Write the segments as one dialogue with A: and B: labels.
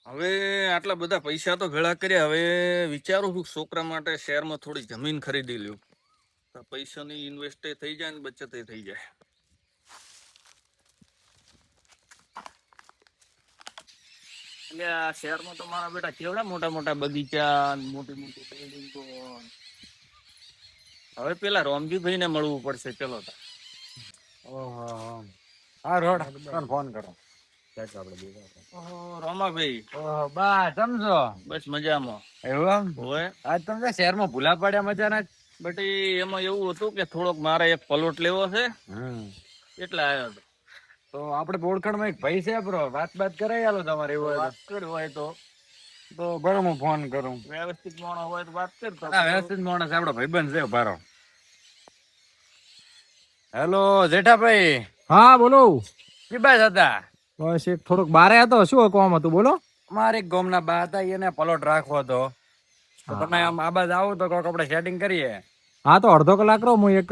A: હવે આટલા બધા પૈસા તો ભેળા કર્યા. હવે વિચારું છું છોકરા માટે શહેરમાં થોડી જમીન ખરીદી લ્યો. તો પૈસાની ઇન્વેસ્ટ થઈ જાય ને બચત થઈ જાય. એટલે આ શહેરમાં તો મારા બેટા કેવડા મોટા મોટા બગીચા, મોટી મોટી બિલ્ડિંગો. હવે પેલા રોમજીભાઈ ને મળવું પડશે. ચલો
B: ઓહો હા રોડ ફોન કરો
A: રોમાભાઈ.
B: ઓહો બા સમજો
A: બસ મજામાં.
B: એવું એમ
A: હોય
B: આજ તમને શહેરમાં ભૂલા પડ્યા મજાના
A: બટ એમાં એવું હતું કે થોડોક મારે એક પ્લોટ લેવો છે એટલે આવ્યો હતો.
B: તો આપણે ઓળખાણમાં એક ભાઈ છે બ્રો, વાત કરાઈ આલો તમારે એવું હોય
A: વાત કરી હોય તો
B: તો બરો હું ફોન કરું.
A: વ્યવસ્થિત માણસ હોય તો વાત કરતો.
B: વ્યવસ્થિત માણસ આપણો ભાઈબંધ છે ભારો. હેલો જેઠાભાઈ.
C: હા બોલો.
B: કે બાજ હતા?
C: બસ એક થોડુંક બારે હતો. શું કામ હતું બોલો?
B: અમારે એક ગામના બા હતા, એને પ્લોટ રાખવો હતો. તો તમે આમ આ બાજુ આવો તો કોક આપણે સેટિંગ કરીએ.
C: હા તો અડધો કલાક રહો, હું એક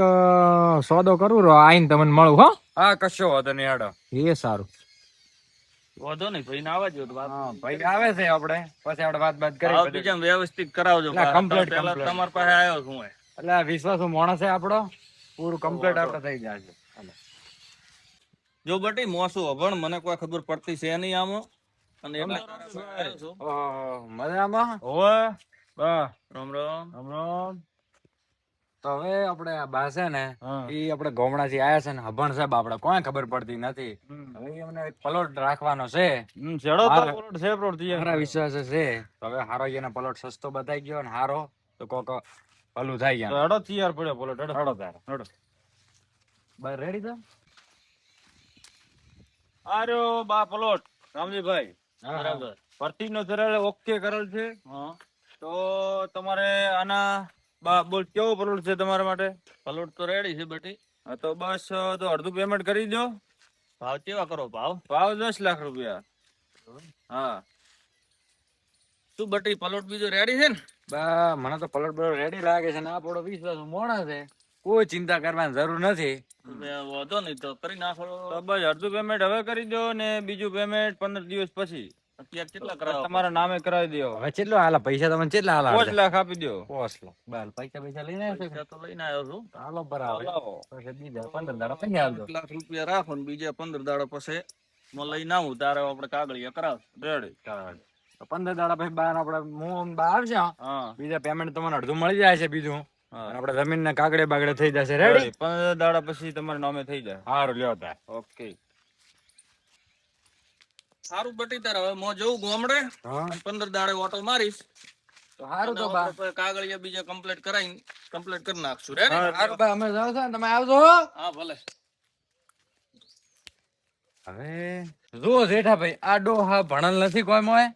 C: સોદો કરું રહો, આઈને તમને મળું. હો
B: હા કશો વાંધો નહીં હેડો.
C: એ સારું.
A: વાંધો નહીં ભાઈ ના આવજો.
B: ભાઈ આવે છે આપણે પછી આપણે વાત કરી
A: બીજા વ્યવસ્થિત કરાવજો.
B: કમ્પ્લીટ
A: તમારી પાસે આવ્યો છું
B: એટલે વિશ્વાસુ માણસ છે આપણો, પૂરું કમ્પ્લીટ આપણે થઈ જશે.
A: જો બટી મોસું અભણ મને કોઈ ખબર પડતી છે નહીં આમાં. અને
B: મજામાં
A: હોવે
B: બા
A: રામ રામ.
B: રામ રામ. તો હવે આપણે આ બા છે ને એ આપણે ગોમડા થી આયા છે ને અભણ સાહેબ આપણે કોઈ ખબર પડતી નથી. હવે એમને પ્લોટ રાખવાનો છે. મારા વિશ્વાસ છે. તો હવે હારો એને પ્લોટ સસ્તો બતાવી ગયો ને હારો તો કોક ભલું થાય ગયા.
A: હેડો તૈયાર પડ્યો પ્લોટ.
B: હેડો તારે હેડો. બસ રેડી તો
A: આર્યો બા પ્લોટ રામજીભાઈ.
B: બરાબર.
A: પ્રતિનો કરેલ ઓકે કરેલ છે. તો તમારે આના બોલ કેવો પ્લોટ છે તમારા માટે? પ્લોટ તો રેડી છે બટી. હા તો બસ તો અડધું પેમેન્ટ કરી દો. ભાવ કેવા કરો? ભાવ 10 લાખ રૂપિયા. હા શું બટી પ્લોટ બીજો રેડી છે ને?
B: બા મને તો પ્લોટ રેડી લાગે છે ને આ પડો વિશ્વાસ મોણા છે, કોઈ ચિંતા કરવાની જરૂર નથી.
A: વાંધો નહીં તો કરી નાખો. તો બસ અડધું પેમેન્ટ હવે કરી દો ને બીજું પેમેન્ટ 15 દિવસ પછી. અત્યારે કેટલા કરાવો? તમારા નામે કરાવી દો.
B: હવે કેટલો હાલા પૈસા તમને કેટલા હાલા?
A: 5 લાખ આપી દો.
B: 5 લાખ. બાલ પૈસા લઈને આવ્યો છો?
A: તો લઈને આવ્યો છું.
B: હાલો બરાબર. પછી બીજા 15 દાડા પછી આવજો.
A: 1 લાખ રૂપિયા રાખો ને બીજા 15 દાડા પછી હું લઈને આવું તારે આપણે કાગળિયા કરાવ. રેડી.
B: 15 દાડા પછી બહાર આપણે હું બહાર આવશે. બીજા પેમેન્ટ તમને અડધું મળી જાય છે બીજું. આપણે જમીન ના કાગળે બાગડે થઈ જશે. રેડી.
A: 15 દાડા પછી તમારા નામે થઈ જાય.
B: સારું લ્યો તાર.
A: ઓકે સારું બટી તાર હવે હું જઉં ગોમડે. 15 દાડે ઓટો મારીશ
B: તો સારું. તો બા
A: કાગળિયા બીજા કમ્પ્લીટ કરાઈને કમ્પ્લીટ કરી નાખશું. રેડી.
B: સારું બા અમે જાવ છો તમે આવજો.
A: હા ભલે.
B: હવે જો જેઠાભાઈ આ ડોહા ભણેલ નથી કોઈ મોય,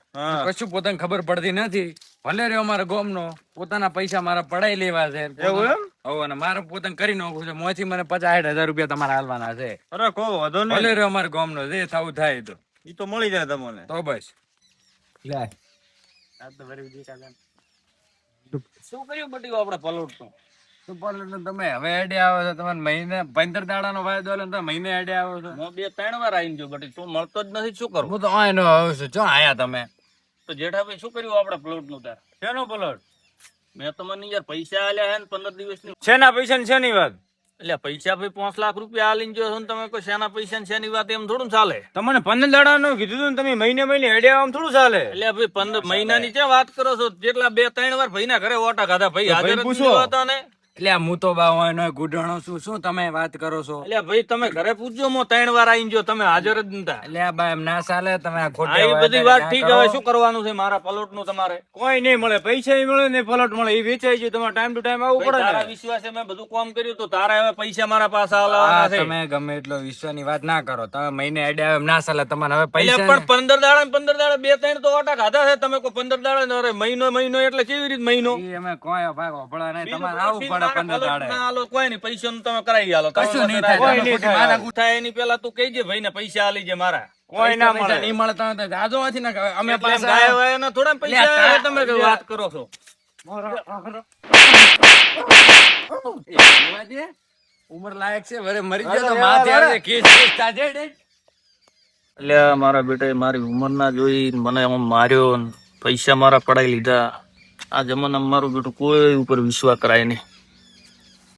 B: કશું પોતાને ખબર પડતી નથી. ભલે રહ્યો અમારા ગોમ નો, પોતાના પૈસા મારા પડાઈ લેવા છે.
A: એવું એમ?
B: હવે અને મારે પોતાને કરી નાખવું છે. મોથી મને 50-60 હજાર રૂપિયા તમારે હાલવાના છે.
A: અરે કો વધો નહીં.
B: ભલે રહ્યો અમારા ગોમ નો, જે થવું થાય તો
A: ઈ તો મળી જાય તમને.
B: તો બસ
C: લે
A: શું કર્યું બટી આપણે પલોટ તો?
B: તમે હવે આઈડિયા આવે છે તમારે મહિને 15 દાડાનો વાયદો લે તમે મહિને આઈડિયા આવો છો.
A: હું 2-3 વાર આવીને જો બટી તું મળતો જ નથી. શું કરું?
B: હું તો આય નો આવું છું. જો આયા તમે
A: તો જેઠાભાઈ શું કર્યું આપણે પ્લોટ નું તાર?
B: શેનો પ્લોટ?
A: મેં તમને યાર પૈસા આલ્યા હે ને 15 દિવસની.
B: શેના પૈસા ને શેની વાત?
A: એટલે પૈસા ભાઈ 5 લાખ રૂપિયા આલીને જો છો ને તમે કોઈ શેના પૈસા ને શેની વાત? એમ થોડું ચાલે.
B: તમને 15 દાડાનું કીધું હતું ને તમે મહિને આઈડિયા આમ થોડું ચાલે.
A: એટલે ભાઈ 15 મહિનાની ક્યાં વાત કરો છો? જેટલા 2-3 વાર ભાઈ ના ઘરે ઓટા ખાધા. ભાઈ હાજર જ નથી હોતા ને.
B: એટલે હું તો બા હોય નો ગુડાણો છું. શું તમે વાત કરો છો?
A: એટલે ભાઈ તમે ઘરે પૂછજો. હું 3 વાર આવીને જો તમે હાજર જ નતા.
B: એટલે આ બા એમ ના ચાલે. તમે આ ખોટી
A: આ બધી વાત ઠીક. હવે શું કરવાનું છે મારા પ્લોટ નું? તમારે
B: કોઈ નહીં મળે, પૈસા મળે ને પ્લોટ મળે એ વેચાઈ ગયું. તમારે ટાઈમ ટુ ટાઈમ આવવું પડે.
A: તારા વિશ્વાસે મેં બધું કામ કર્યું તો તારે હવે પૈસા મારા પાસે આલવાના છે.
B: તમે ગમે એટલો વિશ્વાની વાત ના કરો. તમે મહિને આઈડિયા એમ ના ચાલે. તમારે હવે પૈસા
A: પણ 15 દાડા 15 દાડા 2-3 તો ઓટા ખાધા છે તમે. કોઈ 15 દાડા અરે મહિનો એટલે કેવી રીતે મહિનો?
B: અમે કોઈ ભાગ ઓભળા નહીં. તમારે આવવું પડે 15 દાડે.
A: હાલો કોઈ નહીં. પૈસા નું તમે કરાવી આલો.
B: કશું નહીં થાય. કોઈ નહીં થાય.
A: મારા ગુઠા એની પેલા તું કહીજે ભાઈ ને પૈસા આલી જે મારા.
B: કોઈ ના મળે. નહીં મળે તમે જાજો નથી ને અમે પાસે
A: ગાય વાય ના થોડા પૈસા આવે. તમે કઈ વાત કરો છો?
B: ઉમર લાયક છે. વરે મરી ગયો તો માથે આવે કેસ કેસ તાજે.
A: એટલે મારા બેટાએ મારી ઉંમર ના જોઈ મને આમ માર્યો ને પૈસા મારા પડાઈ લીધા. આ જમાનામાં મારું બેટું કોઈ ઉપર વિશ્વાસ કરાય નહીં.